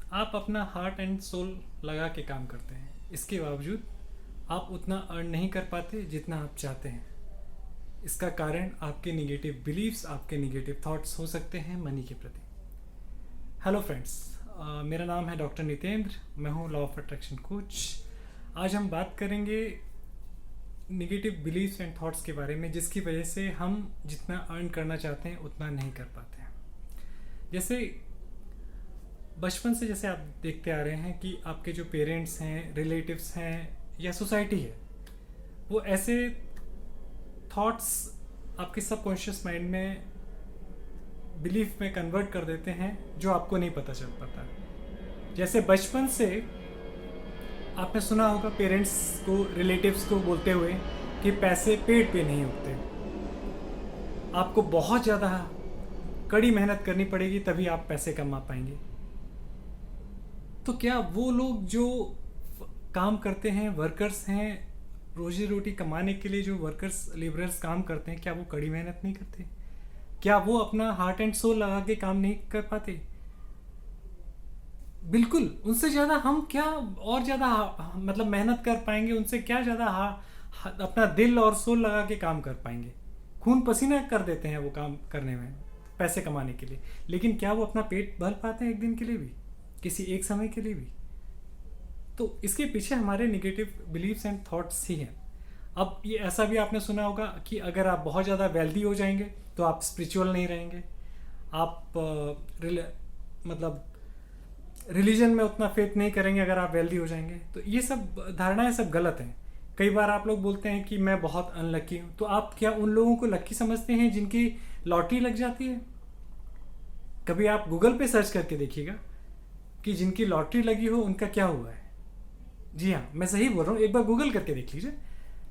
आप अपना heart and soul लगा के काम करते हैं, इसके बावजूद आप उतना अर्न नहीं कर पाते जितना आप चाहते हैं। इसका कारण आपके निगेटिव बिलीव्स, आपके निगेटिव थॉट्स हो सकते हैं मनी के प्रति। हेलो फ्रेंड्स, मेरा नाम है डॉक्टर नितेंद्र, मैं हूँ लॉ ऑफ अट्रैक्शन कोच। आज हम बात करेंगे निगेटिव बिलीव्स एंड थॉट्स के बारे में, जिसकी वजह से हम जितना अर्न करना चाहते हैं उतना नहीं कर पाते हैं। जैसे बचपन से जैसे आप देखते आ रहे हैं कि आपके जो पेरेंट्स हैं, रिलेटिव्स हैं या सोसाइटी है, वो ऐसे थॉट्स आपके सबकॉन्शियस माइंड में बिलीफ में कन्वर्ट कर देते हैं जो आपको नहीं पता चल पाता। जैसे बचपन से आपने सुना होगा पेरेंट्स को, रिलेटिव्स को बोलते हुए कि पैसे पेट पे नहीं उगते, आपको बहुत ज़्यादा कड़ी मेहनत करनी पड़ेगी तभी आप पैसे कमा पाएंगे। तो क्या वो लोग जो काम करते हैं, वर्कर्स हैं, रोजी रोटी कमाने के लिए जो वर्कर्स, लेबरर्स काम करते हैं, क्या वो कड़ी मेहनत नहीं करते? क्या वो अपना हार्ट एंड सोल लगा के काम नहीं कर पाते? बिल्कुल, उनसे ज़्यादा हम क्या और ज़्यादा मतलब मेहनत कर पाएंगे, उनसे क्या ज़्यादा अपना दिल और सोल लगा के काम कर पाएंगे। खून पसीना कर देते हैं वो काम करने में, पैसे कमाने के लिए। लेकिन क्या वो अपना पेट भर पाते हैं एक दिन के लिए भी, किसी एक समय के लिए भी? तो इसके पीछे हमारे निगेटिव बिलीव्स एंड थॉट्स ही हैं। अब ये ऐसा भी आपने सुना होगा कि अगर आप बहुत ज़्यादा वेल्दी हो जाएंगे तो आप स्पिरिचुअल नहीं रहेंगे, आप मतलब रिलीजन में उतना फेथ नहीं करेंगे अगर आप वेल्दी हो जाएंगे। तो ये सब धारणाएं सब गलत हैं। कई बार आप लोग बोलते हैं कि मैं बहुत अनलकी हूँ, तो आप क्या उन लोगों को लकी समझते हैं जिनकी लॉटरी लग जाती है? कभी आप गूगल पे सर्च करके देखिएगा कि जिनकी लॉटरी लगी हो उनका क्या हुआ है। जी हाँ, मैं सही बोल रहा हूँ, एक बार गूगल करके देख लीजिए।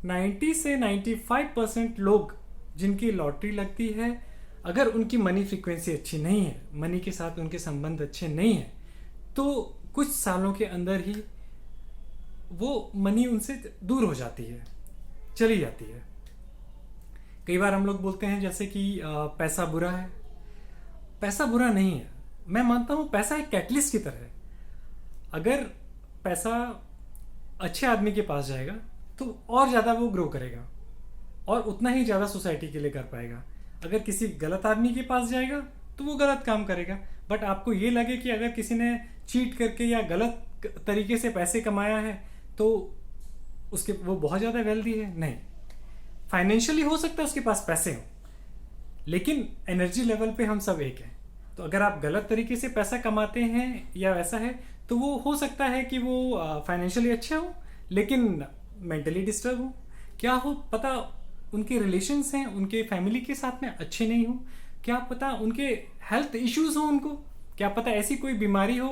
90 से 95% लोग जिनकी लॉटरी लगती है, अगर उनकी मनी फ्रीक्वेंसी अच्छी नहीं है, मनी के साथ उनके संबंध अच्छे नहीं हैं, तो कुछ सालों के अंदर ही वो मनी उनसे दूर हो जाती है, चली जाती है। कई बार हम लोग बोलते हैं जैसे कि पैसा बुरा है। पैसा बुरा नहीं है, मैं मानता हूँ पैसा एक कैटलिस्ट की तरह है। अगर पैसा अच्छे आदमी के पास जाएगा तो और ज़्यादा वो ग्रो करेगा और उतना ही ज़्यादा सोसाइटी के लिए कर पाएगा। अगर किसी गलत आदमी के पास जाएगा तो वो गलत काम करेगा। बट आपको ये लगे कि अगर किसी ने चीट करके या गलत तरीके से पैसे कमाया है तो उसके वो बहुत ज़्यादा वेल्दी है, नहीं। फाइनेंशियली हो सकता है उसके पास पैसे हों, लेकिन एनर्जी लेवल पे हम सब एक हैं। तो अगर आप गलत तरीके से पैसा कमाते हैं या वैसा है, तो वो हो सकता है कि वो फाइनेंशियली अच्छे हो लेकिन मेंटली डिस्टर्ब हो। क्या हो पता उनके रिलेशंस हैं, उनके फैमिली के साथ में अच्छे नहीं हो। क्या पता उनके हेल्थ इश्यूज हो, उनको क्या पता ऐसी कोई बीमारी हो,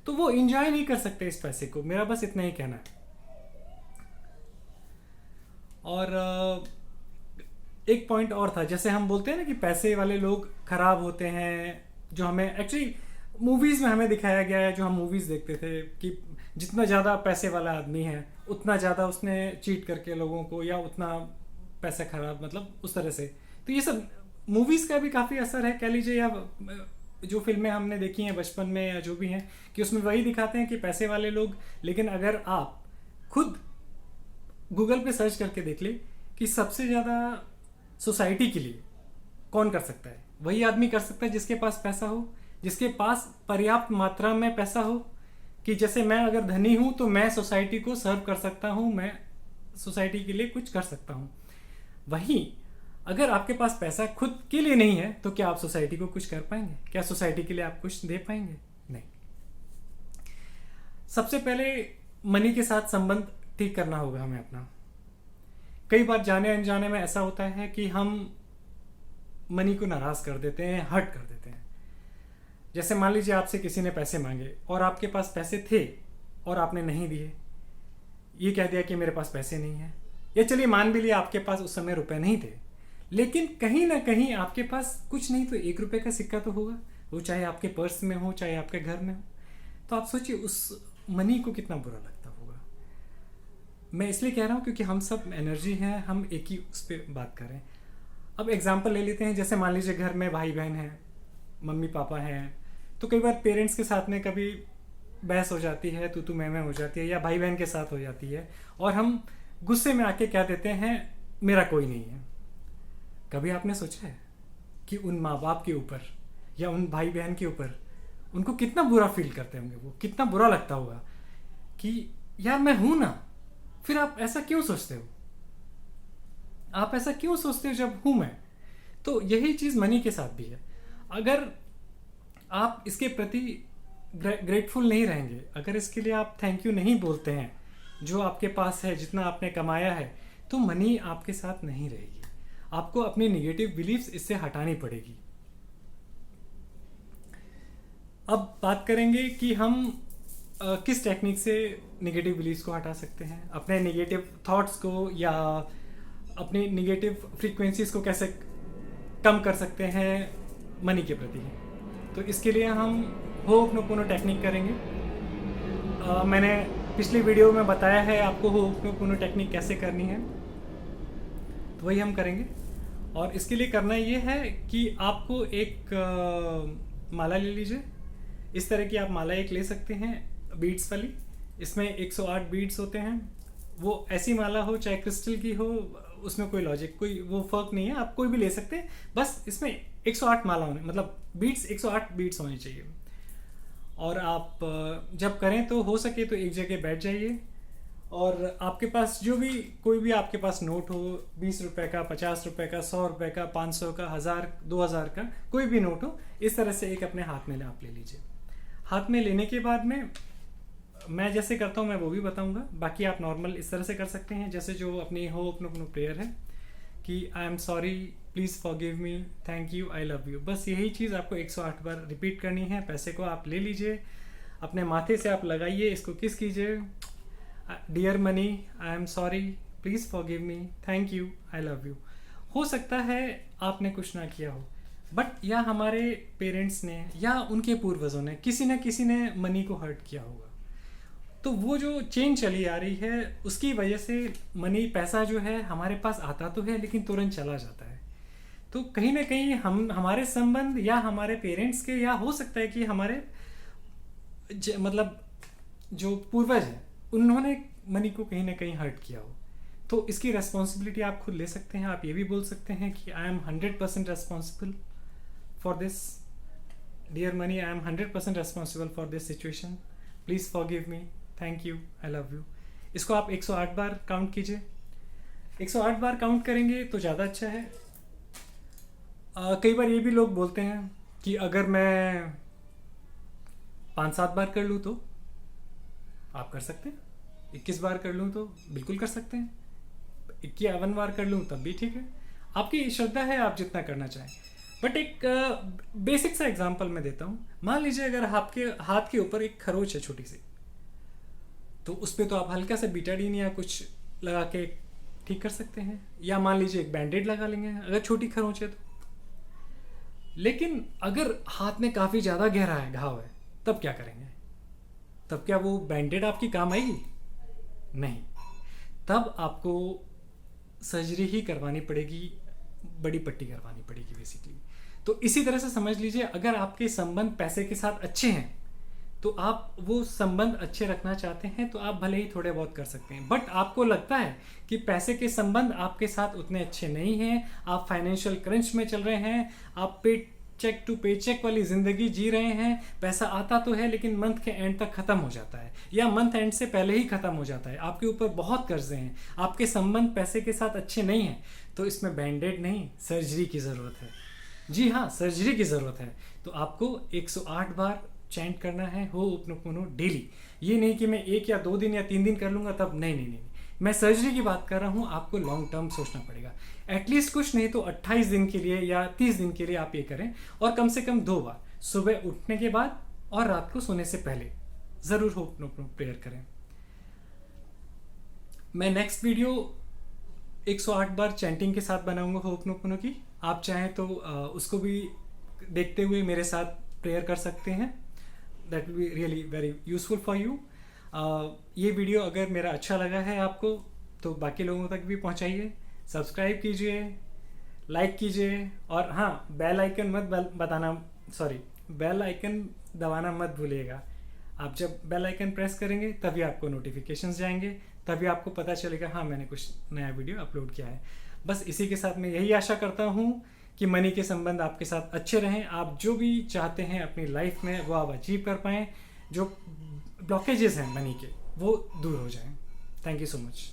तो वो इंजॉय नहीं कर सकते इस पैसे को। मेरा बस इतना ही कहना है। और एक पॉइंट और था, जैसे हम बोलते हैं ना कि पैसे वाले लोग खराब होते हैं, जो हमें एक्चुअली मूवीज़ में हमें दिखाया गया है। जो हम मूवीज़ देखते थे कि जितना ज़्यादा पैसे वाला आदमी है उतना ज़्यादा उसने चीट करके लोगों को, या उतना पैसा खराब, मतलब उस तरह से। तो ये सब मूवीज़ का भी काफ़ी असर है कह लीजिए, या जो फिल्में हमने देखी हैं बचपन में या जो भी हैं, कि उसमें वही दिखाते हैं कि पैसे वाले लोग। लेकिन अगर आप खुद गूगल पे सर्च करके देख ले कि सबसे ज़्यादा सोसाइटी के लिए कौन कर सकता है, वही आदमी कर सकता है जिसके पास पैसा हो, जिसके पास पर्याप्त मात्रा में पैसा हो। कि जैसे मैं अगर धनी हूं तो मैं सोसाइटी को सर्व कर सकता हूं, मैं सोसाइटी के लिए कुछ कर सकता हूं। वहीं अगर आपके पास पैसा खुद के लिए नहीं है तो क्या आप सोसाइटी को कुछ कर पाएंगे? क्या सोसाइटी के लिए आप कुछ दे पाएंगे? नहीं। सबसे पहले मनी के साथ संबंध ठीक करना होगा हमें अपना। कई बार जाने अनजाने में ऐसा होता है कि हम मनी को नाराज कर देते हैं, हर्ट कर देते हैं। जैसे मान लीजिए आपसे किसी ने पैसे मांगे और आपके पास पैसे थे और आपने नहीं दिए, ये कह दिया कि मेरे पास पैसे नहीं है। या चलिए मान भी लिया आपके पास उस समय रुपए नहीं थे, लेकिन कहीं ना कहीं आपके पास कुछ नहीं तो 1 रुपए का सिक्का तो होगा, वो चाहे आपके पर्स में हो चाहे आपके घर में हो। तो आप सोचिए उस मनी को कितना बुरा लगता होगा। मैं इसलिए कह रहा हूँ क्योंकि हम सब एनर्जी हैं, हम एक ही उस पर बात करें। अब एग्जाम्पल ले लेते हैं, जैसे मान लीजिए घर में भाई बहन हैं, मम्मी पापा हैं, तो कई बार पेरेंट्स के साथ में कभी बहस हो जाती है, तू मैं हो जाती है, या भाई बहन के साथ हो जाती है, और हम गुस्से में आके क्या देते हैं, मेरा कोई नहीं है। कभी आपने सोचा है कि उन माँ बाप के ऊपर या उन भाई बहन के ऊपर उनको कितना बुरा फील करते होंगे, वो कितना बुरा लगता होगा कि यार मैं हूं ना, फिर आप ऐसा क्यों सोचते हो, आप ऐसा क्यों सोचते हो जब हूं मैं। तो यही चीज मनी के साथ भी है। अगर आप इसके प्रति ग्रेटफुल नहीं रहेंगे, अगर इसके लिए आप थैंक यू नहीं बोलते हैं, जो आपके पास है, जितना आपने कमाया है, तो मनी आपके साथ नहीं रहेगी। आपको अपनी नेगेटिव बिलीफ्स इससे हटानी पड़ेगी। अब बात करेंगे कि हम किस टेक्निक से नेगेटिव बिलीफ्स को हटा सकते हैं, अपने नेगेटिव थॉट्स को या अपनी नेगेटिव फ्रीक्वेंसीज को कैसे कम कर सकते हैं मनी के प्रति। तो इसके लिए हम होओपोनोपोनो टेक्निक करेंगे। मैंने पिछली वीडियो में बताया है आपको होओपोनोपोनो टेक्निक कैसे करनी है, तो वही हम करेंगे। और इसके लिए करना ये है कि आपको एक माला ले लीजिए। इस तरह की आप माला एक ले सकते हैं, बीड्स वाली। इसमें 108 बीड्स होते हैं। वो ऐसी माला हो चाहे क्रिस्टल की हो, उसमें कोई लॉजिक, कोई वो फर्क नहीं है, आप कोई भी ले सकते हैं। बस इसमें 108 माला होने, मतलब बीड्स 108 बीड्स होनी चाहिए। और आप जब करें तो हो सके तो एक जगह बैठ जाइए, और आपके पास जो भी कोई भी आपके पास नोट हो, 20 रुपए का, 50 रुपए का, 100 रुपए का, 500 का, 1000, 2000 का, कोई भी नोट हो, इस तरह से एक अपने हाथ में आप ले लीजिए। हाथ में लेने के बाद में मैं जैसे करता हूँ मैं वो भी बताऊंगा। बाकी आप नॉर्मल इस तरह से कर सकते हैं, जैसे जो अपनी होओपोनोपोनो प्रेयर है कि I am sorry, please forgive me, thank you, I love you. बस यही चीज़ आपको 108 बार रिपीट करनी है। पैसे को आप ले लीजिए, अपने माथे से आप लगाइए, इसको किस कीजिए, dear money, I am sorry, please forgive me, thank you, I love you. हो सकता है आपने कुछ ना किया हो, बट या हमारे पेरेंट्स ने या उनके पूर्वजों ने, किसी न किसी ने मनी को हर्ट किया होगा। तो वो जो चेन चली आ रही है उसकी वजह से मनी, पैसा जो है हमारे पास आता तो है लेकिन तुरंत चला जाता है। तो कहीं ना कहीं हम, हमारे संबंध या हमारे पेरेंट्स के, या हो सकता है कि हमारे मतलब जो पूर्वज हैं उन्होंने मनी को कहीं ना कहीं हर्ट किया हो। तो इसकी रेस्पॉन्सिबिलिटी आप खुद ले सकते हैं। आप ये भी बोल सकते हैं कि I am 100% responsible for this, dear money, I am 100% responsible for this situation, please forgive me, thank you, I love you. इसको आप 108 बार काउंट कीजिए। 108 बार काउंट करेंगे तो ज़्यादा अच्छा है। कई बार ये भी लोग बोलते हैं कि अगर मैं 5-7 बार कर लूँ तो, आप कर सकते हैं। 21 बार कर लूँ तो बिल्कुल कर सकते हैं। 51 बार कर लूँ तब भी ठीक है, आपकी श्रद्धा है, आप जितना करना चाहें। बट एक बेसिक सा एग्जांपल मैं देता हूँ। मान लीजिए अगर आपके हाथ के ऊपर एक खरोच है छोटी सी, तो उस पर तो आप हल्का सा बीटाडीन या कुछ लगा के ठीक कर सकते हैं, या मान लीजिए एक बैंडेड लगा लेंगे अगर छोटी खरोच है तो। लेकिन अगर हाथ में काफ़ी ज़्यादा गहरा है, घाव है, तब क्या करेंगे? तब क्या वो बैंडेड आपकी काम आएगी? नहीं, तब आपको सर्जरी ही करवानी पड़ेगी, बड़ी पट्टी करवानी पड़ेगी बेसिकली। तो इसी तरह से समझ लीजिए, अगर आपके संबंध पैसे के साथ अच्छे हैं तो आप वो संबंध अच्छे रखना चाहते हैं तो आप भले ही थोड़े बहुत कर सकते हैं। बट आपको लगता है कि पैसे के संबंध आपके साथ उतने अच्छे नहीं हैं, आप फाइनेंशियल क्रंच में चल रहे हैं, आप पे चेक टू पे चेक वाली ज़िंदगी जी रहे हैं, पैसा आता तो है लेकिन मंथ के एंड तक ख़त्म हो जाता है, या मंथ एंड से पहले ही ख़त्म हो जाता है, आपके ऊपर बहुत कर्जे हैं, आपके संबंध पैसे के साथ अच्छे नहीं हैं, तो इसमें बैंडेड नहीं, सर्जरी की ज़रूरत है। जी हाँ, सर्जरी की ज़रूरत है। तो आपको 108 बार चैंट करना है होओपोनोपोनो डेली। ये नहीं कि मैं 1 या 2 दिन या 3 दिन कर लूँगा तब, नहीं, मैं सर्जरी की बात कर रहा हूँ। आपको लॉन्ग टर्म सोचना पड़ेगा। एटलीस्ट कुछ नहीं तो 28 दिन के लिए या 30 दिन के लिए आप ये करें, और कम से कम 2 बार, सुबह उठने के बाद और रात को सोने से पहले ज़रूर होओपोनोपोनो प्रेयर करें। मैं नेक्स्ट वीडियो 108 बार चैंटिंग के साथ बनाऊंगा होओपोनोपोनो की। आप चाहें तो उसको भी देखते हुए मेरे साथ प्रेयर कर सकते हैं। That will be really very useful for you. ये वीडियो अगर मेरा अच्छा लगा है आपको तो बाकी लोगों तक भी पहुंचाइए, सब्सक्राइब कीजिए, लाइक कीजिए, और हाँ, बेल आइकन मत बताना, सॉरी, बेल आइकन दबाना मत भूलिएगा। आप जब बेल आइकन प्रेस करेंगे तभी आपको नोटिफिकेशंस जाएंगे, तभी आपको पता चलेगा हाँ मैंने कुछ नया वीडियो अपलोड किया है। बस इसी के साथ मैं यही आशा करता हूँ कि मनी के संबंध आपके साथ अच्छे रहें, आप जो भी चाहते हैं अपनी लाइफ में वो आप अचीव कर पाएँ, जो ब्लॉकेजेस हैं मनी के वो दूर हो जाएं। Thank you so much.